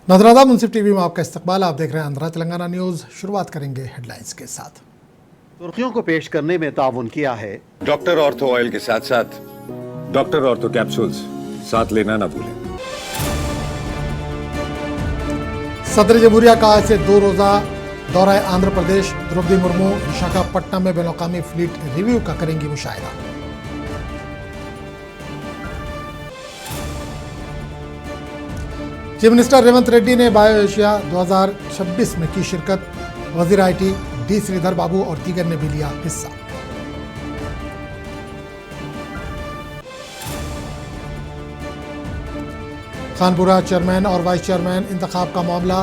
नजराना मुंसिफ टीवी में आपका इस्तकबाल। आप देख रहे हैं आंध्रा तेलंगाना न्यूज। शुरुआत करेंगे हेडलाइंस के साथ। सुर्खियों को पेश करने में ताउन किया है डॉक्टर ऑर्थो ऑयल के साथ साथ डॉक्टर ऑर्थो कैप्सूल्स साथ लेना ना भूलें। सदर जमहूरिया का आज से 2 रोजा दौरा आंध्र प्रदेश। द्रौपदी मुर्मू विशाखापट्टनम में बैनुल-अक़वामी फ्लीट रिव्यू का करेंगी मुशाहिदा। चीफ मिनिस्टर रेवंत रेड्डी ने बायो एशिया 2026 में की शिरकत। वजीर आईटी डी श्रीधर बाबू और दीगर ने भी लिया हिस्सा। खानपुरा चेयरमैन और वाइस चेयरमैन इंतखाब का मामला।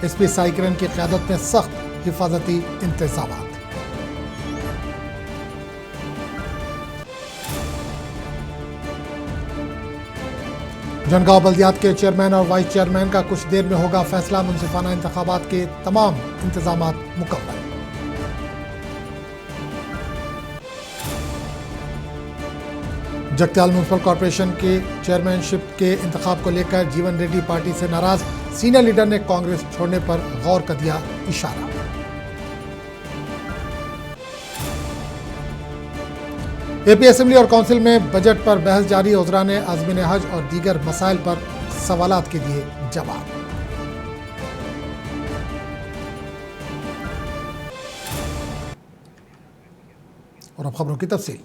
एसपी साई किरण की क़यादत में सख्त हिफाजती इंतजाम। जनगांव बल्दियात के चेयरमैन और वाइस चेयरमैन का कुछ देर में होगा फैसला। मुंसिफाना इंतखाबात के तमाम इंतजाम मुकम्मल। जगत्याल म्यूनसिपल कॉरपोरेशन के चेयरमैनशिप के इंतखाब को लेकर जीवन रेड्डी पार्टी से नाराज। सीनियर लीडर ने कांग्रेस छोड़ने पर गौर कर दिया इशारा। एपी असेंबली और काउंसिल में बजट पर बहस जारी। उज़रा ने आज़मीन हज और दीगर मसाइल पर सवालात के दिए जवाब। और अब खबरों की तफसील।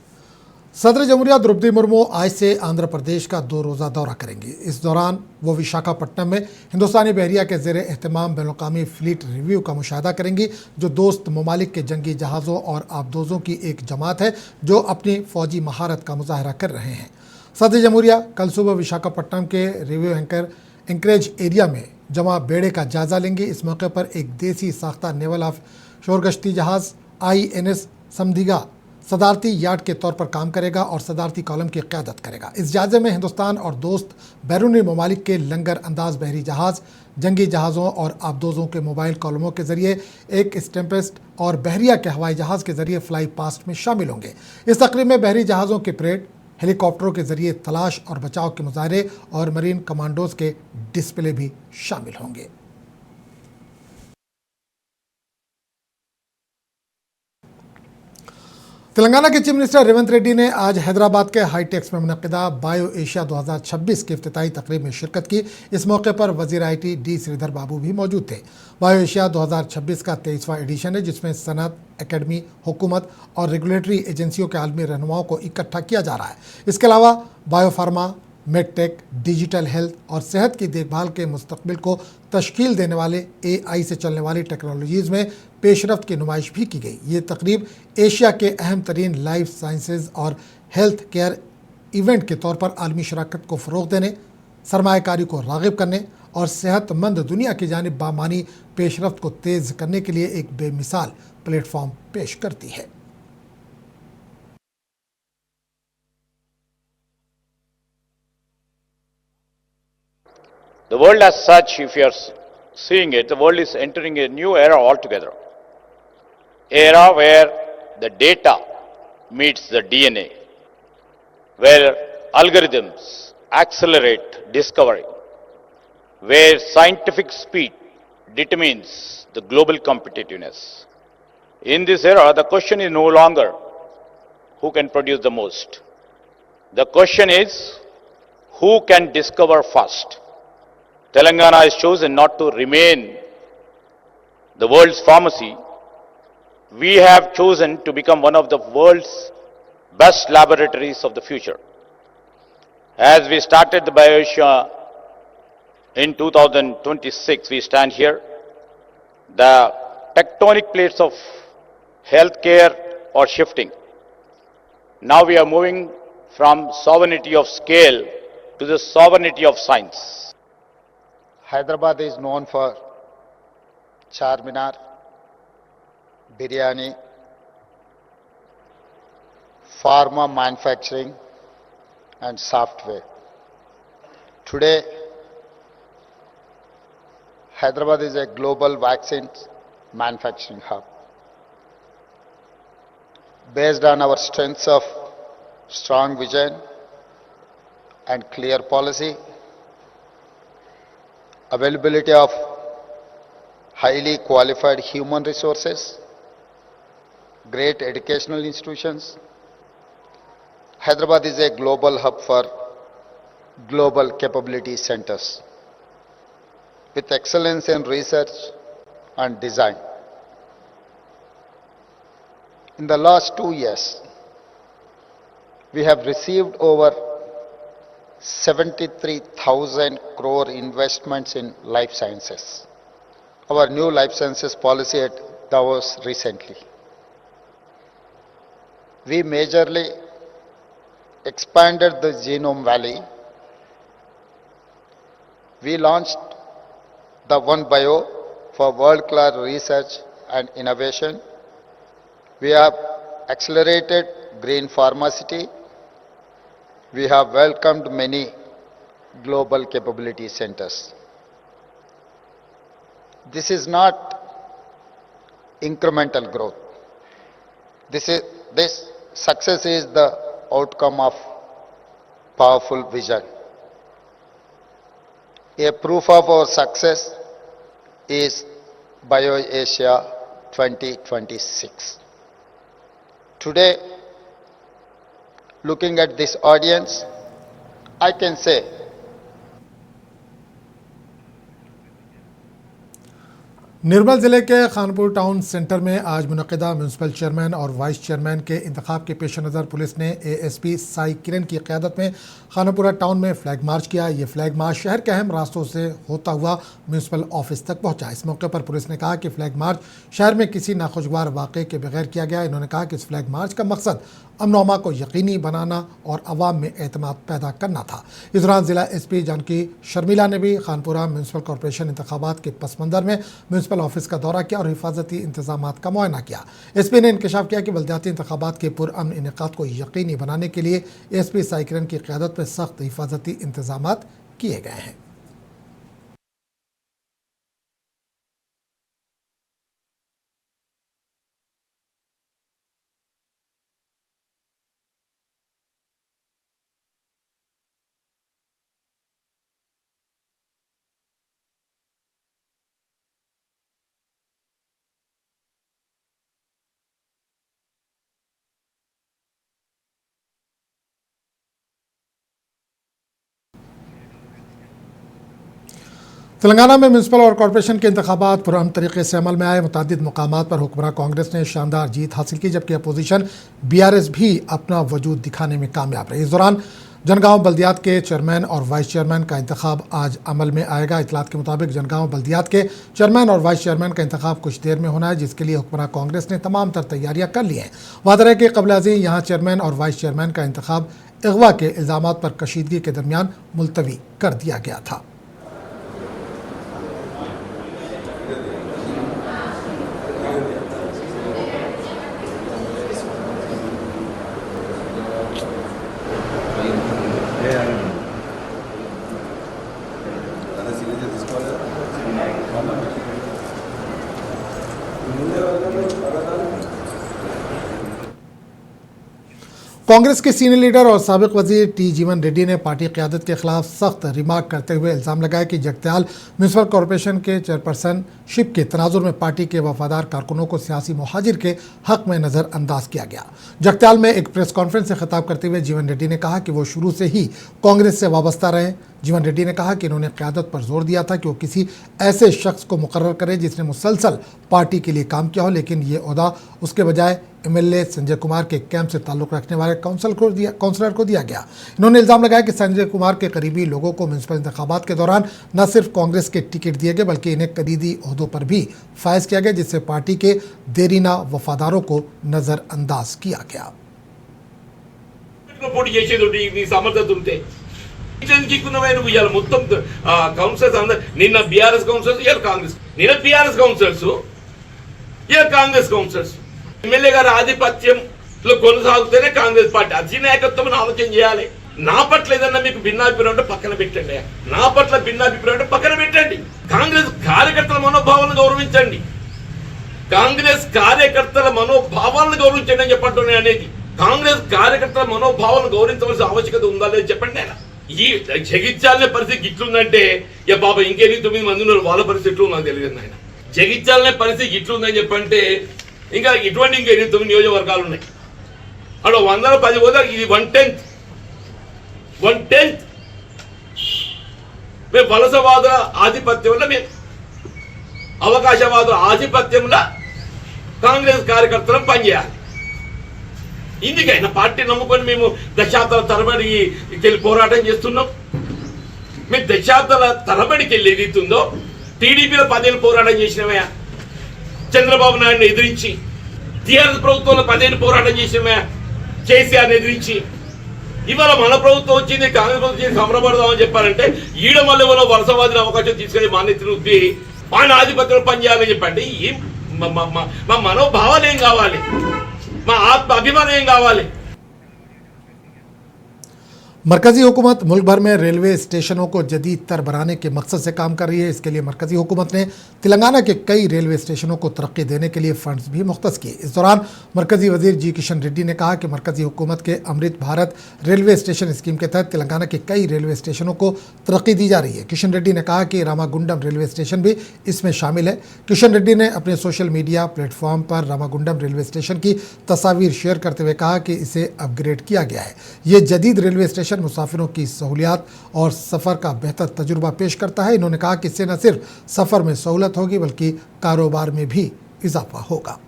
सदर जमहूरिया द्रौपदी मुर्मू आज से आंध्र प्रदेश का 2 रोज़ा दौरा करेंगी। इस दौरान वो विशाखापट्टनम में हिंदुस्तानी बहरिया के ज़ेर एहतमाम बैनुल-अक़वामी फ्लीट रिव्यू का मुशाहिदा करेंगी, जो दोस्त ममालिक के जंगी जहाज़ों और आबदोज़ों की एक जमात है जो अपनी फ़ौजी महारत का मुजाहरा कर रहे हैं। सदर जमहूरिया कल सुबह विशाखापट्टनम के रिव्यू एंकरेज एरिया में जमा बेड़े का जायज़ा लेंगी। इस मौके पर एक देसी साख्ता नेवल ऑफ शोरगश्ती जहाज़ INS समधिगा सदारती यार्ड के तौर पर काम करेगा और सदारती कॉलम की क़यादत करेगा। इस जायजे में हिंदुस्तान और दोस्त बैरूनी ममालिक के लंगर अंदाज बहरी जहाज़, जंगी जहाज़ों और आबदोज़ों के मोबाइल कॉलमों के ज़रिए, एक स्टेम्पेस्ट और बहरिया के हवाई जहाज़ के ज़रिए फ्लाई पास्ट में शामिल होंगे। इस तकरीब में बहरी जहाज़ों के परेड, हेलीकॉप्टरों के ज़रिए तलाश और बचाव के मुजाहरे और मरीन कमांडोज़ के डिस्प्ले भी शामिल होंगे। तेलंगाना के चीफ मिनिस्टर रेवंत रेड्डी ने आज हैदराबाद के हाईटेक्स में मुनक़िदा बायो एशिया 2026 की इफ्तिताई तकरीब में शिरकत की। इस मौके पर वज़ीर IT डी श्रीधर बाबू भी मौजूद थे। बायो एशिया 2026 का 23वां एडिशन है, जिसमें सनत, एकेडमी, हुकूमत और रेगुलेटरी एजेंसियों के आलमी रहनुमाओं को इकट्ठा किया जा रहा है। इसके अलावा bio pharma, medtech, digital health और सेहत की देखभाल के मुस्तकबिल को तश्कील देने वाले AI से चलने वाली टेक्नोलॉजीज़ में पेशरफ्त की नुमाइश भी की गई। ये तकरीब एशिया के अहम तरीन लाइफ साइंसेज और हेल्थ केयर इवेंट के तौर पर आलमी शराकत को फ़रोग़ देने, सरमायाकारी को राग़िब करने और सेहतमंद दुनिया की जानिब बामानी पेशरफ्त को तेज़ करने के लिए एक बेमिसाल प्लेटफॉर्म पेश करती है। The world as such, if you are seeing it, the world is entering a new era altogether. Era where the data meets the DNA, where algorithms accelerate discovery, where scientific speed determines the global competitiveness. In this era, the question is no longer who can produce the most. The question is who can discover first. Telangana has chosen not to remain the world's pharmacy. We have chosen to become one of the world's best laboratories of the future. As we started the BioAsia in 2026, we stand here. The tectonic plates of healthcare are shifting. Now we are moving from sovereignty of scale to the sovereignty of science. Hyderabad is known for Charminar, biryani, pharma manufacturing and software. Today, Hyderabad is a global vaccine manufacturing hub. Based on our strengths of strong vision and clear policy, availability of highly qualified human resources, great educational institutions. Hyderabad is a global hub for global capability centers with excellence in research and design. In the last 2 years, we have received over 73,000 crore investments in life sciences. Our new life sciences policy at Davos recently. We majorly expanded the Genome Valley. We launched the One Bio for world-class research and innovation. We have accelerated green pharmacy. We have welcomed many global capability centers. This is not incremental growth. This success is the outcome of powerful vision. A proof of our success is BioAsia 2026. Today, looking at this audience, I can say निर्मल जिले के Khanpur town centre में आज मुनक़िदा municipal chairman और vice chairman के इंतखाब के पेश नज़र police ने एएसपी साई किरण की क़यादत में खानपुरा टाउन में फ्लैग मार्च किया। ये फ्लैग मार्च शहर के अहम रास्तों से होता हुआ म्यूनसिपल ऑफिस तक पहुंचा। इस मौके पर पुलिस ने कहा कि फ्लैग मार्च शहर में किसी नाखुशगवार वाक़े के बगैर किया गया। इन्होंने कहा कि इस फ्लैग मार्च का मकसद अमन अमा को यकीनी बनाना और आवाम में एतमाद पैदा करना था। इस दौरान ज़िला एसपी जानकी शर्मिला ने भी खानपुरा म्यूनसिपल कॉरपोरेशन इंतखाबात के पस मंज़र में म्यूनसिपल ऑफिस का दौरा किया और हिफाजती इंतजाम का मुआयना किया। एसपी ने इंकशाफ किया कि बल्दियाती इंतखाबात के पुरअमन इनेकाद को यकीनी बनाने के लिए एसपी साई किरण की क़यादत में सख्त हिफाजती इंतजाम किए गए हैं। तेलंगाना में म्यूनसिपल और कॉरपोरेशन के इंतखाबात पुरअमन तरीके से अमल में आए। मुतादिद मुकामात पर हुक्मरान कांग्रेस ने शानदार जीत हासिल की, जबकि अपोजिशन बीआरएस भी अपना वजूद दिखाने में कामयाब रही। इस दौरान जनगांव बल्दियात के चेयरमैन और वाइस चेयरमैन का इंतखाब आज अमल में आएगा। इतलात के मुताबिक जनगांव बल्दियात के चेयरमैन और वाइस चेयरमैन का इंतखाब कुछ देर में होना है, जिसके लिए हुक्मरान कांग्रेस ने तमाम तर तैयारियां कर ली हैं। वादा है कि कबल अज़ीं यहाँ चेयरमैन और वाइस चेयरमैन का इंतखाब अगवा के इल्ज़ामात पर कशीदगी के दरमियान मुलतवी कर दिया गया था। कांग्रेस के सीनियर लीडर और साबिक वजीर टी जीवन रेड्डी ने पार्टी क़यादत के खिलाफ सख्त रिमार्क करते हुए इल्ज़ाम लगाया कि जगत्याल म्यूनसिपल कॉरपोरेशन के चेयरपर्सनशिप के तनाजुर में पार्टी के वफादार कारकुनों को सियासी मुहाजिर के हक में नज़रअंदाज किया गया। जगत्याल में एक प्रेस कॉन्फ्रेंस से खिताब करते हुए जीवन रेड्डी ने कहा कि वो शुरू से ही कांग्रेस से वाबस्ता रहे। जीवन रेड्डी ने कहा कि इन्होंने क़यादत पर जोर दिया था कि वो किसी ऐसे शख्स को मुकर्रर करे जिसने मुसलसल पार्टी के लिए काम किया हो, लेकिन ये ओहदा उसके बजाय एमएलए संजय कुमार के कैंप से ताल्लुक़ रखने वाले काउंसलर को दिया गया। इन्होंने इल्ज़ाम लगाया कि संजय कुमार के करीबी लोगों को म्यूनसिपल इंतखाबात के दौरान न सिर्फ कांग्रेस के टिकट दिए गए बल्कि इन्हें कलीदी ओहदों पर भी फायज किया गया, जिससे पार्टी के देरीना वफादारों को नज़रअंदाज किया गया। మొత్తం కౌన్సిలర్స్ అందరూ నిన్న బీఆర్ఎస్ కౌన్సిలర్స్ ఇవాళ కాంగ్రెస్ నిన్న బీఆర్ఎస్ కౌన్సిలర్స్ ఇవాళ కాంగ్రెస్ కౌన్సిలర్స్ ఎమ్మెల్యే గారి ఆధిపత్యంలో కొనసాగుతూనే కాంగ్రెస్ పార్టీ అధినాయకత్వం ఆలోచన చేయాలి। నా పట్ల ఏదన్నా మీకు భిన్నాభిప్రాయం ఉంటే పక్కన పెట్టండి, నా పట్ల భిన్నాభిప్రాయం ఉంటే పక్కన పెట్టండి। కాంగ్రెస్ కార్యకర్తల మనోభావాలను గౌరవించండి, కాంగ్రెస్ కార్యకర్తల మనోభావాలను గౌరవించండి అని చెప్పండి। అనేది కాంగ్రెస్ కార్యకర్తల మనోభావాలను గౌరవించవలసిన ఆవశ్యకత ఉందా లేదు చెప్పండి। ఈ జగిత్యాలనే పరిస్థితి ఇట్లుందంటే ఇక పాప ఇంకెన్ని 9 మంది ఉన్నారు, వాళ్ళ పరిస్థితి ఎట్లా నాకు తెలియదు ఆయన. జగిత్యాలనే పరిస్థితి ఇట్లుందని చెప్పంటే ఇంకా ఇటువంటి ఇంకా 9 నియోజకవర్గాలు ఉన్నాయి. అక్కడ 110 పోతే ఇది 1/10 మేము వలసవాద ఆధిపత్యంలో, మేము అవకాశవాద ఆధిపత్యంలో కాంగ్రెస్ కార్యకర్తలను పనిచేయాలి. ఇందుకైనా పార్టీ నమ్ముకొని మేము దశాబ్దాల తరబడికి వెళ్ళి పోరాటం చేస్తున్నాం. మేము దశాబ్దాల తరబడికి వెళ్ళి ఏదైతుందో టీడీపీలో 10 ఏళ్ళు పోరాటం చేసినవయా, చంద్రబాబు నాయుడుని ఎదిరించి, టీఆర్ఎస్ ప్రభుత్వంలో 10 ఏళ్ళు పోరాటం చేసినవయా, కేసీఆర్ని ఎదిరించి. ఇవాళ మన ప్రభుత్వం వచ్చింది, కాంగ్రెస్ ప్రభుత్వం వచ్చింది, సమరపడదామని చెప్పారంటే ఈడ మళ్ళీ వలసవాదిని అవకాశం తీసుకొని మాన్యతను ఉద్ది ఆయన ఆధిపత్యంలో పనిచేయాలని చెప్పండి. ఏం మా మనోభావాలు ఏం కావాలి, మా ఆత్మ అభిమానం ఏం కావాలి? मरकजी हुकूमत मुल्क भर में रेलवे स्टेशनों को जदीद तर बनाने के मकसद से काम कर रही है। इसके लिए मरकजी हुकूमत ने तेलंगाना के कई रेलवे स्टेशनों को तरक्की देने के लिए फंड्स भी मुख्तस किए। इस दौरान मरकजी वजीर जी किशन रेड्डी ने कहा कि मरकजी हुकूमत के Amrit Bharat railway station scheme के तहत तेलंगाना के कई रेलवे स्टेशनों को तरक्की दी जा रही है। किशन रेड्डी ने कहा कि रामागुंडम रेलवे स्टेशन भी इसमें शामिल है। किशन रेड्डी ने अपने सोशल मीडिया प्लेटफॉर्म पर रामागुंडम रेलवे स्टेशन की तस्वीर शेयर करते हुए कहा कि इसे अपग्रेड किया गया है। ये जदीद रेलवे स्टेशन मुसाफिरों की सहूलियात और सफ़र का बेहतर तजुर्बा पेश करता है। इन्होंने कहा कि इससे न सिर्फ सफ़र में सहूलत होगी बल्कि कारोबार में भी इजाफा होगा।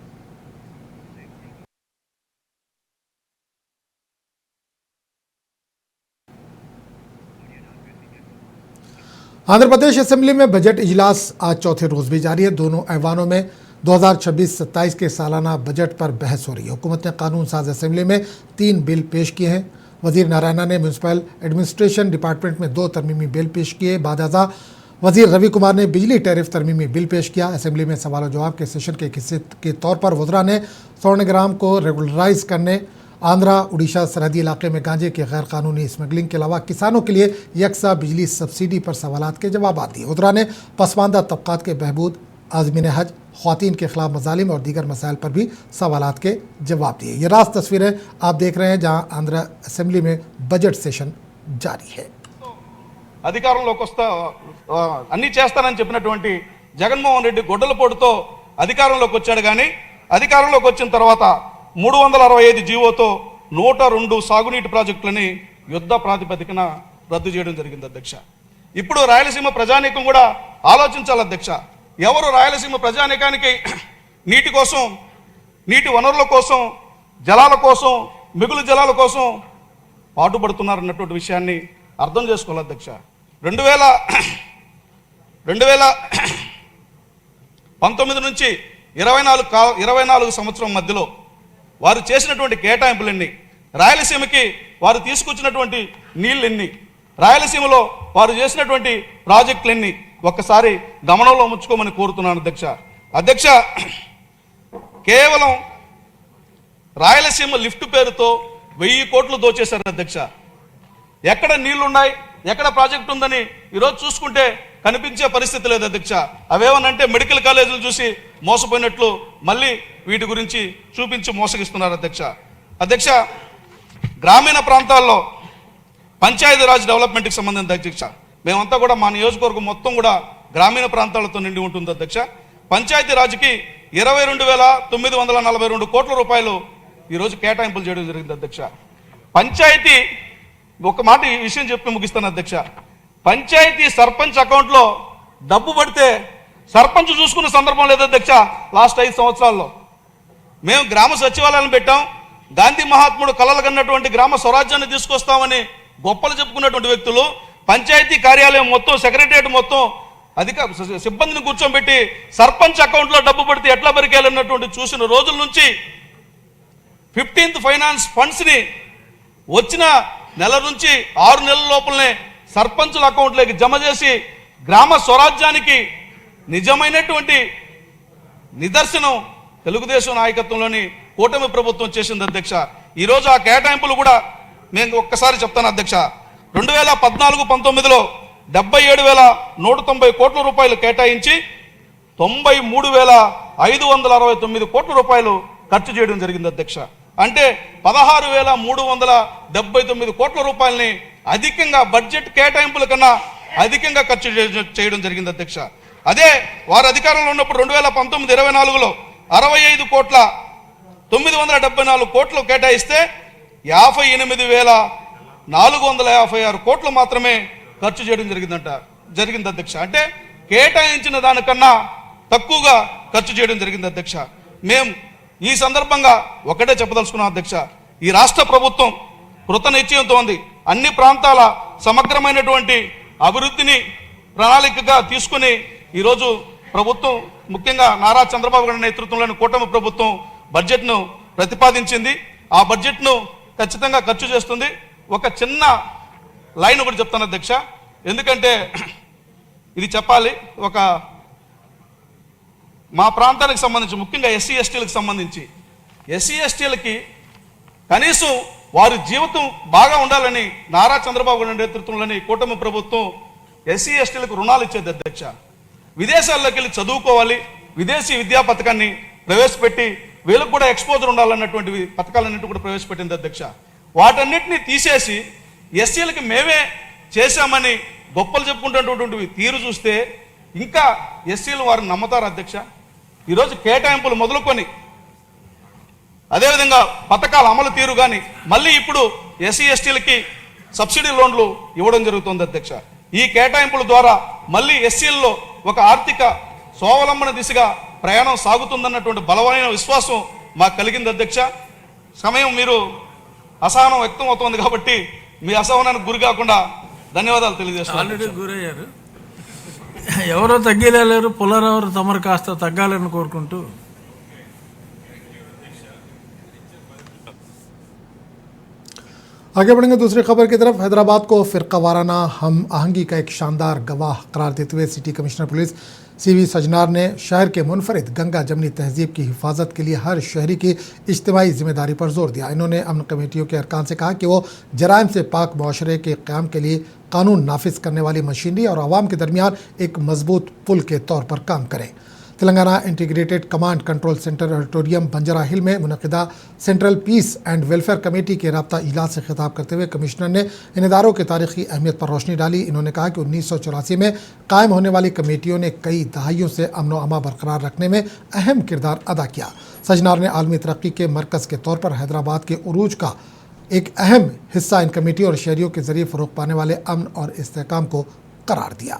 आंध्र प्रदेश असेंबली में बजट इजलास आज चौथे रोज भी जारी है। दोनों ऐवानों में 2026-27 के सालाना बजट पर बहस हो रही है। हुकूमत ने कानून साज असेंबली में 3 बिल पेश किए हैं। वजीर नारायणा ने म्यूनसिपल एडमिनिस्ट्रेशन डिपार्टमेंट में 2 तरमीमी बिल पेश किए। बादअज़ा वजीर रवि कुमार ने बिजली टैरिफ तरमीमी बिल पेश किया। असेंबली में सवाल और जवाब के सेशन के हिस्से के तौर पर वज़रा ने स्वर्णग्राम को रेगुलराइज करने, आंध्रा उड़ीसा सरहदी इलाके में गांजे की गैर कानूनी स्मगलिंग के अलावा किसानों के लिए यकसा बिजली सब्सिडी पर सवालात के जवाब दिए। वज़रा ने पसमानदा तबक़ात के बहबूद, आज़मीन हज, ख़वातीन के खिलाफ मज़ालिम और दीगर मसाइल पर भी सवालात के जवाब दिए। ये रास्त तस्वीरें आप देख रहे हैं जहां आंध्र असेंबली में बजट सेशन जारी है। అధికారంలోకి వస్తా అన్ని చేస్తానని చెప్పినటువంటి జగన్మోహన్ రెడ్డి గొడ్డలపోటుతో అధికారంలోకి వచ్చాడు. కానీ అధికారంలోకి వచ్చిన తర్వాత 365 జీవోతో 102 సాగునీటి ప్రాజెక్టులని యుద్ధ ప్రాతిపదికన రద్దు చేయడం జరిగింది అధ్యక్ష. ఇప్పుడు రాయలసీమ ప్రజానీకం కూడా ఆలోచించాలి అధ్యక్ష. ఎవరు రాయలసీమ ప్రజానీకానికి నీటి కోసం, నీటి వనరుల కోసం, జలాల కోసం, మిగులు జలాల కోసం పాటుపడుతున్నారన్నటువంటి విషయాన్ని అర్థం చేసుకోవాలి అధ్యక్ష. 2019 నుంచి 24 సంవత్సరం మధ్యలో వారు చేసినటువంటి కేటాయింపులన్నీ, రాయలసీమకి వారు తీసుకొచ్చినటువంటి నీళ్ళెన్ని, రాయలసీమలో వారు చేసినటువంటి ప్రాజెక్టులన్నీ ఒక్కసారి గమనంలో ఉంచుకోమని కోరుతున్నాను అధ్యక్ష. అధ్యక్ష, కేవలం రాయలసీమ లిఫ్ట్ పేరుతో 1000 కోట్లు దోచేశారు అధ్యక్ష. ఎక్కడ నీళ్లున్నాయి, ఎక్కడ ప్రాజెక్టు ఉందని ఈరోజు చూసుకుంటే కనిపించే పరిస్థితి లేదు అధ్యక్ష. అవేమనంటే మెడికల్ కాలేజీలు చూసి మోసపోయినట్లు మళ్ళీ వీటి గురించి చూపించి మోసగిస్తున్నారు అధ్యక్ష. అధ్యక్ష, గ్రామీణ ప్రాంతాల్లో పంచాయతీరాజ్ డెవలప్మెంట్కి సంబంధించిన అధ్యక్ష, మేమంతా కూడా మా నియోజకవర్గం మొత్తం కూడా గ్రామీణ ప్రాంతాలతో నిండి ఉంటుంది అధ్యక్ష. పంచాయతీరాజ్కి 22,942 కోట్ల రూపాయలు ఈరోజు కేటాయింపులు చేయడం జరిగింది అధ్యక్ష. పంచాయతీ, ఒక మాట ఈ విషయం చెప్పి ముగిస్తాను అధ్యక్ష. పంచాయతీ సర్పంచ్ అకౌంట్లో డబ్బు పడితే సర్పంచ్ చూసుకున్న సందర్భం లేదు అధ్యక్ష. లాస్ట్ 5 సంవత్సరాల్లో మేము గ్రామ సచివాలయాలను పెట్టాం. గాంధీ మహాత్ముడు కలలు కన్నటువంటి గ్రామ స్వరాజ్యాన్ని తీసుకొస్తామని గొప్పలు చెప్పుకున్నటువంటి వ్యక్తులు పంచాయతీ కార్యాలయం మొత్తం, సెక్రటరియట్ మొత్తం సిబ్బందిని కూర్చోబెట్టి సర్పంచ్ అకౌంట్లో డబ్బు పడితే ఎట్లా బరికేయాలన్నటువంటి చూసిన రోజుల నుంచి 15th ఫైనాన్స్ ఫండ్స్ని వచ్చిన నెల నుంచి 6 నెలల లోపలనే సర్పంచుల అకౌంట్లోకి జమ చేసి గ్రామ స్వరాజ్యానికి నిజమైనటువంటి నిదర్శనం తెలుగుదేశం నాయకత్వంలోని కూటమి ప్రభుత్వం చేసింది అధ్యక్ష. ఈరోజు ఆ కేటాయింపులు కూడా నేను ఒక్కసారి చెప్తాను అధ్యక్ష. 2014-19లో 77,190 కోట్ల రూపాయలు కేటాయించి 93,569 కోట్ల రూపాయలు ఖర్చు చేయడం జరిగింది అధ్యక్ష. అంటే 16,379 కోట్ల రూపాయలని అధికంగా బడ్జెట్ కేటాయింపుల కన్నా అధికంగా ఖర్చు చేయడం జరిగింది అధ్యక్ష. అదే వారు అధికారంలో ఉన్నప్పుడు 2019-24లో 65,974 కోట్లు కేటాయిస్తే 58,456 కోట్లు మాత్రమే ఖర్చు చేయడం జరిగింది అధ్యక్ష. అంటే కేటాయించిన దానికన్నా తక్కువగా ఖర్చు చేయడం జరిగింది అధ్యక్ష. మేము ఈ సందర్భంగా ఒకటే చెప్పదలుచుకున్నాం అధ్యక్ష, ఈ రాష్ట్ర ప్రభుత్వం కృత నిశ్చయంతో ఉంది. అన్ని ప్రాంతాల సమగ్రమైనటువంటి అభివృద్ధిని ప్రణాళికగా తీసుకుని ఈరోజు ప్రభుత్వం, ముఖ్యంగా నారా చంద్రబాబు గారి నేతృత్వంలోని కూటమి ప్రభుత్వం బడ్జెట్ను ప్రతిపాదించింది. ఆ బడ్జెట్ను ఖచ్చితంగా ఖర్చు చేస్తుంది. ఒక చిన్న లైన్ ఒకటి చెప్తాను అధ్యక్ష, ఎందుకంటే ఇది చెప్పాలి. మా ప్రాంతానికి సంబంధించి, ముఖ్యంగా ఎస్సీ ఎస్టీలకు సంబంధించి, ఎస్సీ ఎస్టీలకి కనీసం వారి జీవితం బాగా ఉండాలని నారా చంద్రబాబు గారి నేతృత్వంలోని కూటమి ప్రభుత్వం ఎస్సీ ఎస్టీలకు రుణాలు ఇచ్చేది అధ్యక్ష. విదేశాల్లోకి వెళ్ళి చదువుకోవాలి, విదేశీ విద్యా పథకాన్ని ప్రవేశపెట్టి వీళ్ళకు కూడా ఎక్స్పోజర్ ఉండాలన్నటువంటి పథకాలన్నింటి కూడా ప్రవేశపెట్టింది అధ్యక్ష. వాటన్నిటిని తీసేసి ఎస్సీలకి మేమే చేశామని గొప్పలు చెప్పుకుంటున్నటువంటి తీరు చూస్తే ఇంకా ఎస్సీలు వారిని నమ్ముతారు అధ్యక్ష. ఈరోజు కేటాయింపులు మొదలుకొని అదేవిధంగా పథకాల అమలు తీరు కానీ మళ్ళీ ఇప్పుడు ఎస్సీ ఎస్టీలకి సబ్సిడీ లోన్లు ఇవ్వడం జరుగుతుంది అధ్యక్ష. ఈ కేటాయింపుల ద్వారా మళ్ళీ ఎస్సీల్లో ఒక ఆర్థిక స్వావలంబన దిశగా ప్రయాణం సాగుతుందన్నటువంటి బలమైన విశ్వాసం మాకు కలిగింది అధ్యక్ష. సమయం మీరు అసహనం వ్యక్తం అవుతోంది కాబట్టి మీ అసహనానికి గురి కాకుండా ధన్యవాదాలు తెలియజేస్తాను. ఆల్రెడీ గురయ్యారు, ఎవరో తగ్గలేరు, పుల్లరెవరు తమరు కాస్త తగ్గాలని కోరుకుంటూ. आगे बढ़ेंगे दूसरी खबर की तरफ। हैदराबाद को फिरका वाराना हम आहंगी का एक शानदार गवाह करार देते हुए city commissioner police CV Sajjanar ने शहर के मुनफरिद गंगा जमनी तहजीब की हिफाजत के लिए हर शहरी की इज्तिमाई जिम्मेदारी पर जोर दिया। इन्होंने अमन कमेटियों के अरकान से कहा कि वो जराइम से पाक मुआशरे के क़याम के लिए कानून नाफिज करने वाली मशीनरी और आवाम के दरमियान एक मजबूत पुल के तौर पर काम करें। Telangana integrated command control centre auditorium Banjara hill में मुनक़िदा central peace and welfare committee के राब्ता इजलास से खिताब करते हुए कमिश्नर ने इन इदारों की तारीखी अहमियत पर रोशनी डाली। इन्होंने कहा कि 1984 में कायम होने वाली कमेटियों ने कई दहाइयों से अमन व अमा बरकरार रखने में अहम किरदार अदा किया। सजनार ने आलमी तरक्की के मरकज़ के तौर पर हैदराबाद के उरूज का एक अहम हिस्सा इन कमेटियों और शहरियों के जरिए फ़रोग़ पाने वाले अमन और इस्तेहकाम को करार दिया।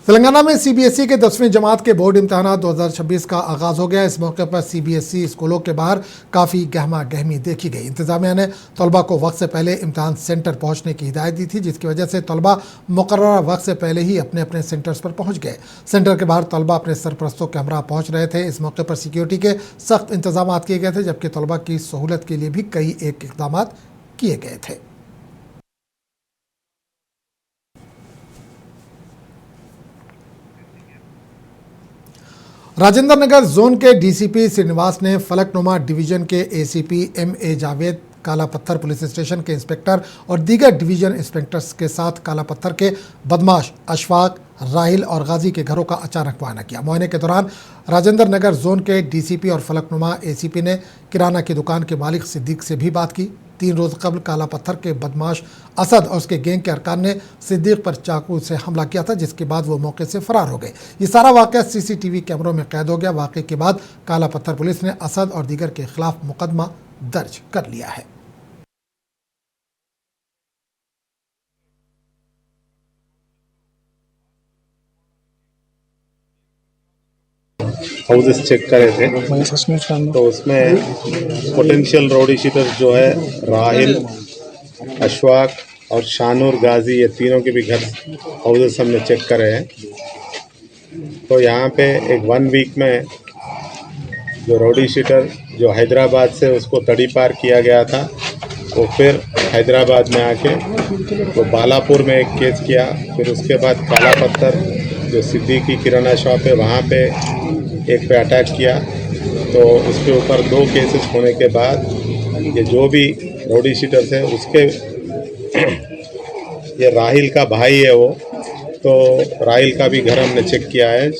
तेलंगाना में सीबीएसई के 10वीं जमात के बोर्ड इम्तहानात 2026 का आगाज़ हो गया। इस मौके पर सीबीएसई स्कूलों के बाहर काफ़ी गहमा गहमी देखी गई। इंतज़ामिया ने तलबा को वक्त से पहले इम्तहान सेंटर पहुंचने की हिदायत दी थी, जिसकी वजह से तलबा मुकर्ररा वक्त से पहले ही अपने अपने सेंटर्स पर पहुंच गए। सेंटर के बाहर तलबा अपने सरपरस्तों के हमरा पहुँच रहे थे। इस मौके पर सिक्योरिटी के सख्त इंतजाम किए गए थे, जबकि तलबा की सहूलत के लिए भी कई इक़दाम किए गए थे। राजेंद्र नगर जोन के डीसीपी श्रीनिवास ने फलकनुमा डिवीजन के एसीपी एमए जावेद, काला पत्थर पुलिस स्टेशन के इंस्पेक्टर और दीगर डिवीजन इंस्पेक्टर्स के साथ काला पत्थर के बदमाश अशफाक, राहिल और गाजी के घरों का अचानक मुआयना किया। मुआयने के दौरान राजेंद्र नगर जोन के डीसीपी और फलकनुमा एसीपी ने किराना की दुकान के मालिक सिद्दीक से भी बात की। 3 रोज़ कबल काला पत्थर के बदमाश असद और उसके गैंग के अरकान ने सिद्दीक पर चाकू से हमला किया था, जिसके बाद वो मौके से फरार हो गए। ये सारा वाक़या सीसीटीवी कैमरों में कैद हो गया। वाक़े के बाद काला पत्थर पुलिस ने असद और दीगर के खिलाफ मुकदमा दर्ज कर लिया है। हाउसेस चेक करे थे तो उसमें पोटेंशियल राउडी शीटर जो है राहिल, अशफाक और शानूर गाजी, ये तीनों के भी घर हाउसेस हमने चेक करे हैं। तो यहाँ पे एक 1 वीक में जो राउडी शीटर जो हैदराबाद से उसको तड़ी पार किया गया था, वो फिर हैदराबाद में आके वो बालापुर में एक केस किया। फिर उसके बाद काला पत्थर जो सिद्दीकी किराना शॉप है वहाँ पे एक पे अटैक किया। तो उसके ऊपर 2 केसेस होने के बाद ये जो भी राउडी शीटर्स है उसके ये राहिल का भाई है वो, तो राहिल का भी घर हमने चेक किया है।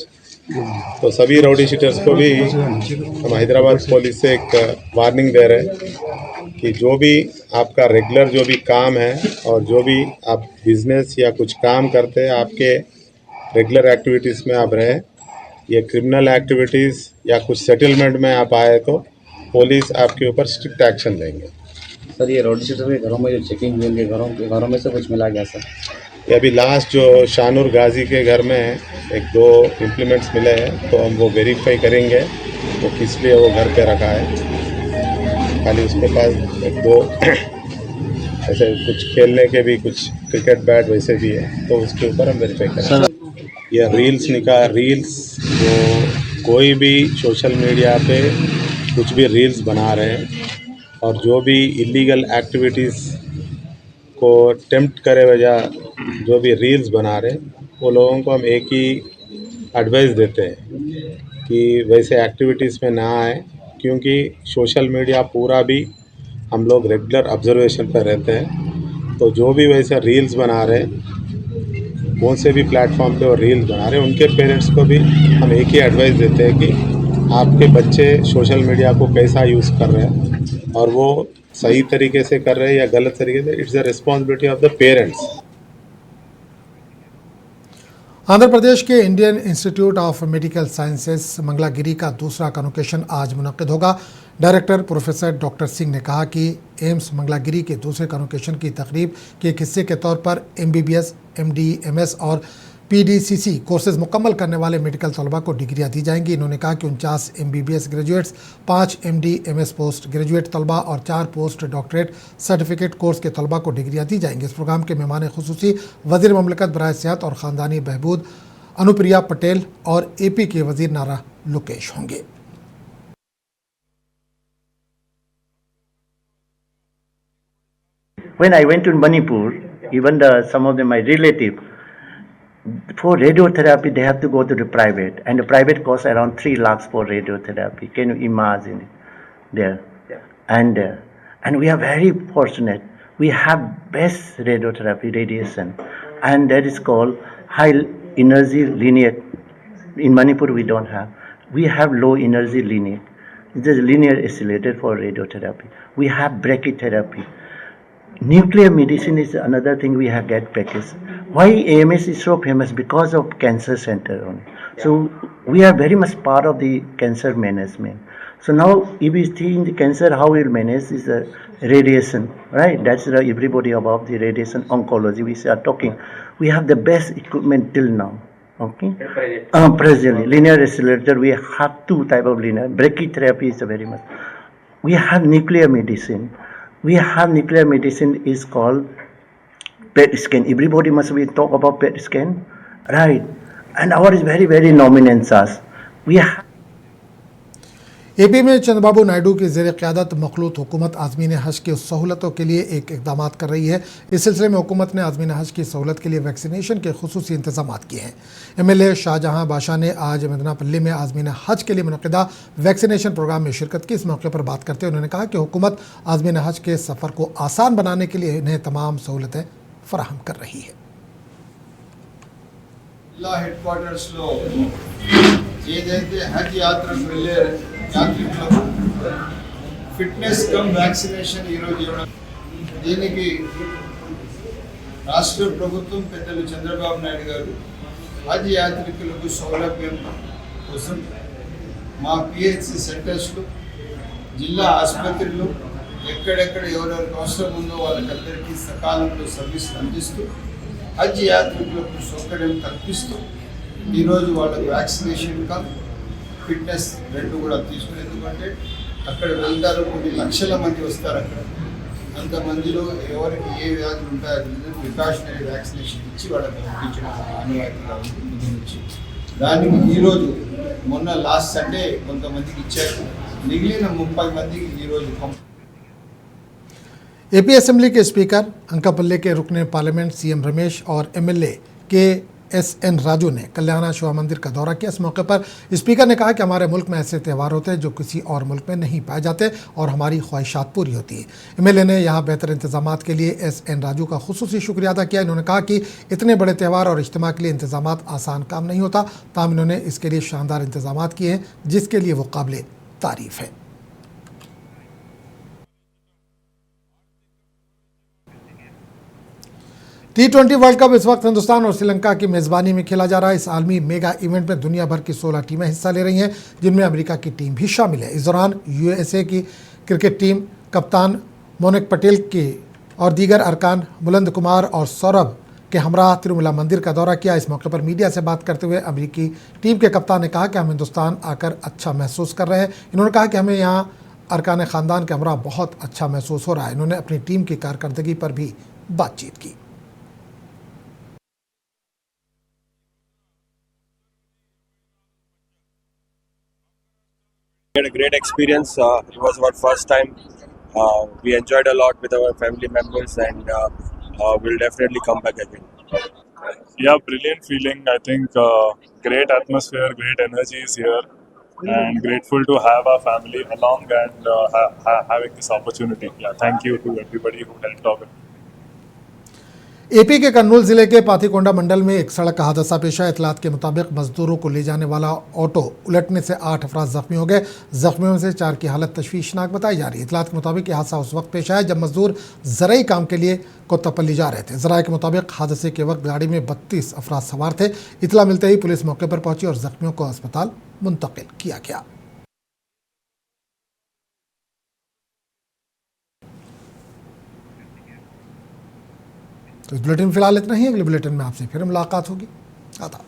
तो सभी राउडी शीटर्स को भी हम हैदराबाद पुलिस से एक वार्निंग दे रहे हैं कि जो भी आपका रेगुलर जो भी काम है और जो भी आप बिजनेस या कुछ काम करते हैं, आपके रेगुलर एक्टिविटीज़ में आप रहें। ये क्रिमिनल एक्टिविटीज़ या कुछ सेटलमेंट में आप आए तो पुलिस आपके ऊपर स्ट्रिक्ट एक्शन लेंगे। सर, ये रोड शीटर के घरों में जो चेकिंग हुई, उनके घरों में से कुछ मिला गया सर? ये अभी लास्ट जो शानूर गाजी के घर में एक दो इम्प्लीमेंट्स मिले हैं, तो हम वो वेरीफाई करेंगे वो किस लिए वो घर पे रखा है। खाली उसके पास एक दो ऐसे कुछ खेलने के भी कुछ क्रिकेट बैट वैसे भी है, तो उसके ऊपर हम वेरीफाई करेंगे। ये रील्स जो कोई भी सोशल मीडिया पे कुछ भी रील्स बना रहे हैं और जो भी इलीगल एक्टिविटीज़ को टेम्प्ट करे वजह जो भी रील्स बना रहे हैं, वो लोगों को हम एक ही एडवाइस देते हैं कि वैसे एक्टिविटीज़ में ना आए, क्योंकि सोशल मीडिया पूरा भी हम लोग रेगुलर ऑब्जर्वेशन पर रहते हैं। तो जो भी वैसे रील्स बना रहे हैं, कौन से भी प्लेटफॉर्म पे वो रील्स बना रहे हैं, उनके पेरेंट्स को भी हम एक ही एडवाइस देते हैं कि आपके बच्चे सोशल मीडिया को कैसा यूज़ कर रहे हैं और वो सही तरीके से कर रहे हैं या गलत तरीके से, it's the responsibility of the parents. Andhra Pradesh के Indian institute of medical sciences Mangalagiri का दूसरा कन्वोकेशन आज मुनक्किद होगा। डायरेक्टर प्रोफेसर डॉक्टर सिंह ने कहा कि एम्स मंगलागिरी के दूसरे कन्वोकेशन की तकरीब के एक हिस्से के तौर पर MBBS, MD, MS और PDCC कोर्सेज मुकम्मल करने वाले मेडिकल तलबा को डिग्रियाँ दी जाएंगी। इन्होंने कहा कि 49 MBBS graduates, 5 MD, MS post graduate तलबा और 4 पोस्ट डॉक्टरेट सर्टिफिकेट कोर्स के तलबा को डिग्रियाँ दी जाएंगी। इस प्रोग्राम के मेहमान खुसूसी वज़ीर ममलकत बराए सेहत और ख़ानदानी बहबूद अनुप्रिया पटेल और AP के वज़ीर नारा लोकेश होंगे। When I went to Manipur, even some of them, my relative, for radiotherapy they have to go to the private, and the private costs around 3 lakhs for radiotherapy. Can you imagine there? Yeah. And we are very fortunate. We have best radiotherapy radiation, and that is called high energy linear. In Manipur we don't have. We have low energy linear. It is linear isolated for radiotherapy. We have brachytherapy. Nuclear medicine is another thing we have get package. Why AMS is so famous? Because of cancer center only. So we are very much part of the cancer management. So now if we see in the cancer, how we will manage is the radiation, right? That's the everybody about the radiation oncology we are talking. We have the best equipment till now. Okay. Presently, linear accelerator, we have 2 type of linear. Brachytherapy is very much. We have nuclear medicine. We have nuclear medicine is called PET scan. Everybody must be talk about PET scan, right? And our is very, very nominal charge. We have AP में चंद्रबाबू नायडू की ज़ेर क़यादत मखलूत हुकूमत आज़मीन हज की सहूलतों के लिए एक इक़दाम कर रही है। इस सिलसिले में हुकूमत ने आज़मीन हज की सहूलत के लिए वैक्सीनेशन के खुसूसी इंतज़ाम किए हैं। MLA शाहजहां बादशाह ने आज मदनापल्ली में आज़मीन हज के लिए मुनक़िदा वैक्सीनेशन प्रोग्राम में शिरकत की। इस मौके पर बात करते हुए उन्होंने कहा कि हुकूमत आज़मीन हज के सफ़र को आसान बनाने के लिए इन्हें तमाम सहूलतें फ़राहम कर रही है। యాత్రికులకు ఫిట్నెస్ కమ్ వ్యాక్సినేషన్ ఈరోజు ఇవ్వడం, దీనికి రాష్ట్ర ప్రభుత్వం పెద్దలు చంద్రబాబు నాయుడు గారు హజ్ యాత్రికులకు సౌలభ్యం కోసం మా PHC సెంటర్స్లో, జిల్లా ఆసుపత్రుల్లో ఎక్కడెక్కడ ఎవరెవరికి అవసరం ఉందో వాళ్ళకందరికీ సకాలంలో సర్వీస్ అందిస్తూ హజ్ యాత్రికులకు సౌకర్యం కల్పిస్తూ ఈరోజు వాళ్ళకు వ్యాక్సినేషన్ కమ్ ఫిట్నెస్ రెండు కూడా తీసుకుని, ఎందుకంటే అక్కడ వెళ్తారు, కొన్ని లక్షల మంది వస్తారు, అక్కడ అంతమందిలో ఎవరికి ఏ వ్యాధులు ఉంటాయో ప్రికాషనరీ వ్యాక్సినేషన్ ఇచ్చి వాళ్ళకి పంపించడం అనివార్యంగా ఉంది ముందు నుంచి. దానికి ఈరోజు మొన్న లాస్ట్ సండే కొంతమందికి ఇచ్చారు, మిగిలిన 30 మందికి ఈరోజు AP असेंबली के स्पीकर, अंकापल्ले के रुकने पार्लियामेंट CM रमेश और MLA के SN राजू ने कल्याणा शिवा मंदिर का दौरा किया। इस मौके पर स्पीकर ने कहा कि हमारे मुल्क में ऐसे त्यौहार होते हैं जो किसी और मुल्क में नहीं पाए जाते और हमारी ख्वाहिशात पूरी होती है। MLA ने यहाँ बेहतर इंतजाम के लिए SN राजू का खुसूसी शुक्रिया अदा किया। इन्होंने कहा कि इतने बड़े त्यौहार और इज्तिमा के लिए इंतजाम आसान काम नहीं होता, ताहम इन्होंने इसके लिए शानदार इंतजाम किए हैं जिसके लिए वो काबिल तारीफ है। T20 वर्ल्ड कप इस वक्त हिंदुस्तान और श्रीलंका की मेज़बानी में खेला जा रहा है। इस आलमी मेगा इवेंट में दुनिया भर की 16 टीमें हिस्सा ले रही हैं, जिनमें अमेरिका की टीम भी शामिल है। इस दौरान USA की क्रिकेट टीम कप्तान मोनिक पटेल के और दीगर अरकान बुलंद कुमार और सौरभ के हमरा तिरुमला मंदिर का दौरा किया। इस मौके पर मीडिया से बात करते हुए अमेरिकी टीम के कप्तान ने कहा कि हम हिंदुस्तान आकर अच्छा महसूस कर रहे हैं। इन्होंने कहा कि हमें यहाँ अरकान ख़ानदान के हमरा बहुत अच्छा महसूस हो रहा है। इन्होंने अपनी टीम की कारकर्दगी पर भी बातचीत की। We had a great experience. It was our first time. We enjoyed a lot with our family members, and we'll definitely come back again. Yeah, brilliant feeling. I think great atmosphere, great energy is here, and grateful to have our family along and having this opportunity. Yeah, thank you to everybody who helped organize. AP के कर्नूल जिले के पाथीकोंडा मंडल में एक सड़क हादसा पेश आया। इतलात के मुताबिक मजदूरों को ले जाने वाला ऑटो उलटने से 8 अफराद जख्मी हो गए। जख्मियों में से 4 की हालत तशवीशनाक बताई जा रही है। इतलात के मुताबिक यह हादसा उस वक्त पेश आया जब मजदूर ज़राई काम के लिए कोत्तापल्ली जा रहे थे। ज़राए के मुताबिक हादसे के वक्त गाड़ी में 32 अफराद सवार थे। इतला मिलते ही पुलिस मौके पर पहुंची और जख्मियों को अस्पताल मुंतकिल किया गया। तो इस बुलेटिन फिलहाल इतना ही। अगले बुलेटिन में आपसे फिर मुलाकात होगी। आदाब।